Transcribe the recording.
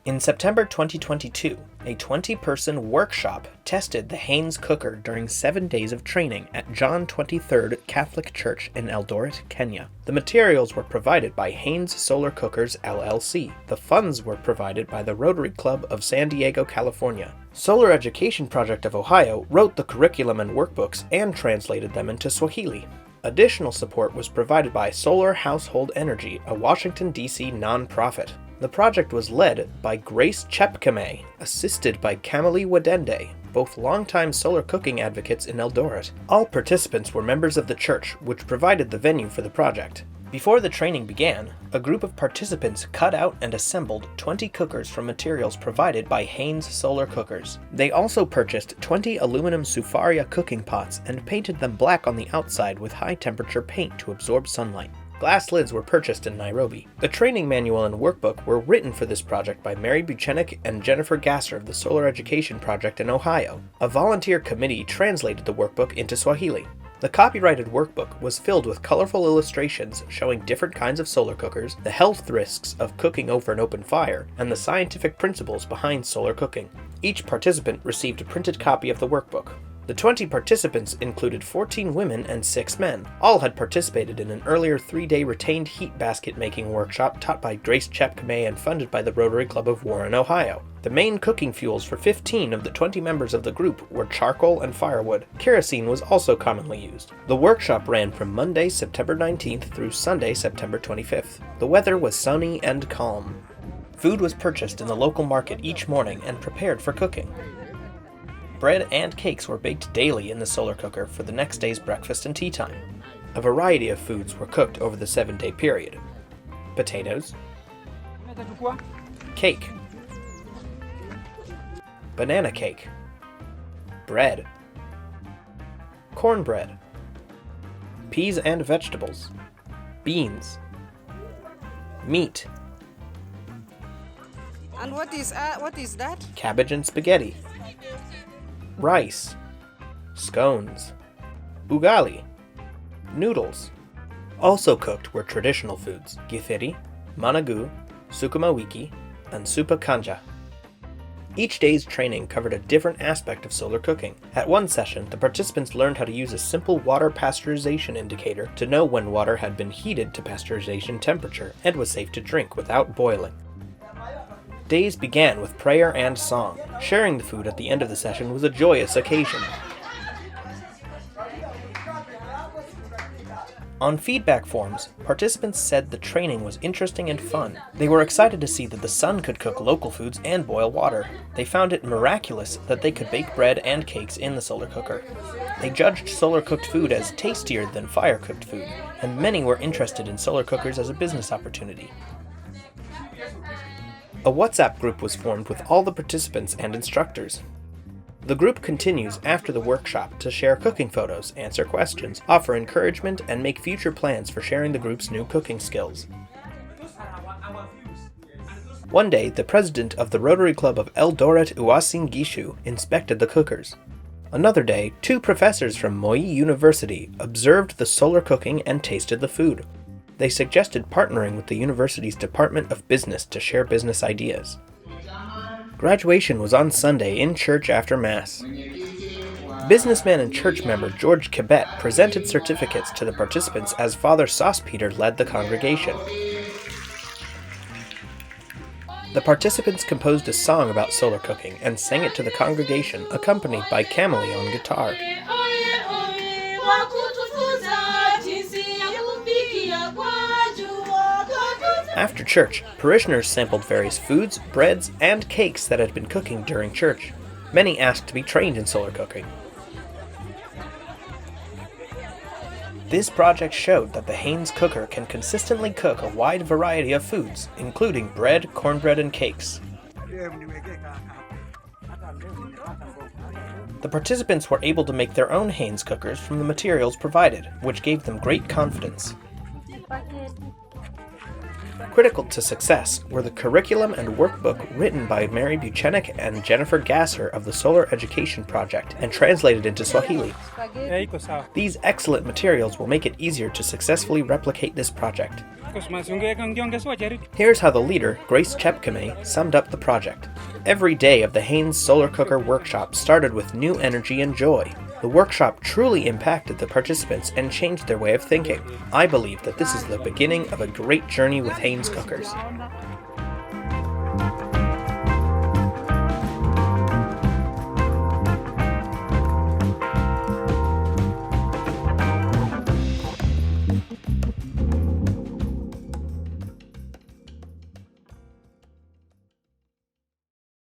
In September 2022, a 20-person workshop tested the Haines cooker during 7 days of training at John 23rd Catholic Church in Eldoret, Kenya. The materials were provided by Haines Solar Cookers LLC. The funds were provided by the Rotary Club of San Diego, California. Solar Education Project of Ohio wrote the curriculum and workbooks and translated them into Swahili. Additional support was provided by Solar Household Energy, a Washington, D.C. nonprofit. The project was led by Chepkemei, assisted by Camily Wedende, both longtime solar cooking advocates in Eldoret. All participants were members of the church, which provided the venue for the project. Before the training began, a group of participants cut out and assembled 20 cookers from materials provided by Haines Solar Cookers. They also purchased 20 aluminum Sufaria cooking pots and painted them black on the outside with high-temperature paint to absorb sunlight. Glass lids were purchased in Nairobi. The training manual and workbook were written for this project by Mary Buchenic and Jennifer Gasser of the Solar Education Project in Ohio. A volunteer committee translated the workbook into Swahili. The copyrighted workbook was filled with colorful illustrations showing different kinds of solar cookers, the health risks of cooking over an open fire, and the scientific principles behind solar cooking. Each participant received a printed copy of the workbook. The 20 participants included 14 women and 6 men. All had participated in an earlier 3-day retained heat basket making workshop taught by Chepkemei and funded by the Rotary Club of Warren, Ohio. The main cooking fuels for 15 of the 20 members of the group were charcoal and firewood. Kerosene was also commonly used. The workshop ran from Monday, September 19th through Sunday, September 25th. The weather was sunny and calm. Food was purchased in the local market each morning and prepared for cooking. Bread and cakes were baked daily in the solar cooker for the next day's breakfast and tea time. A variety of foods were cooked over the 7-day period. Potatoes, cake, banana cake, bread, cornbread, peas and vegetables, beans, meat. And what is that? Cabbage and spaghetti, rice, scones, ugali, noodles. Also cooked were traditional foods, githeri, managu, sukuma wiki, and supa kanja. Each day's training covered a different aspect of solar cooking. At one session, the participants learned how to use a simple water pasteurization indicator to know when water had been heated to pasteurization temperature and was safe to drink without boiling. Days began with prayer and song. Sharing the food at the end of the session was a joyous occasion. On feedback forms, participants said the training was interesting and fun. They were excited to see that the sun could cook local foods and boil water. They found it miraculous that they could bake bread and cakes in the solar cooker. They judged solar-cooked food as tastier than fire-cooked food, and many were interested in solar cookers as a business opportunity. A WhatsApp group was formed with all the participants and instructors. The group continues after the workshop to share cooking photos, answer questions, offer encouragement, and make future plans for sharing the group's new cooking skills. One day, the president of the Rotary Club of Eldoret Uasin Gishu inspected the cookers. Another day, 2 professors from Moi University observed the solar cooking and tasted the food. They suggested partnering with the university's Department of Business to share business ideas. Graduation was on Sunday in church after Mass. Businessman and church member George Kibet presented certificates to the participants as Father Saucepeter led the congregation. The participants composed a song about solar cooking and sang it to the congregation, accompanied by Camily on guitar. After church, parishioners sampled various foods, breads, and cakes that had been cooking during church. Many asked to be trained in solar cooking. This project showed that the Haines cooker can consistently cook a wide variety of foods, including bread, cornbread, and cakes. The participants were able to make their own Haines cookers from the materials provided, which gave them great confidence. Critical to success were the curriculum and workbook written by Mary Buchenic and Jennifer Gasser of the Solar Education Project and translated into Swahili. These excellent materials will make it easier to successfully replicate this project. Here's how the leader, Grace Chepkemei, summed up the project. Every day of the Haines Solar Cooker workshop started with new energy and joy. The workshop truly impacted the participants and changed their way of thinking. I believe that this is the beginning of a great journey with Haines cookers.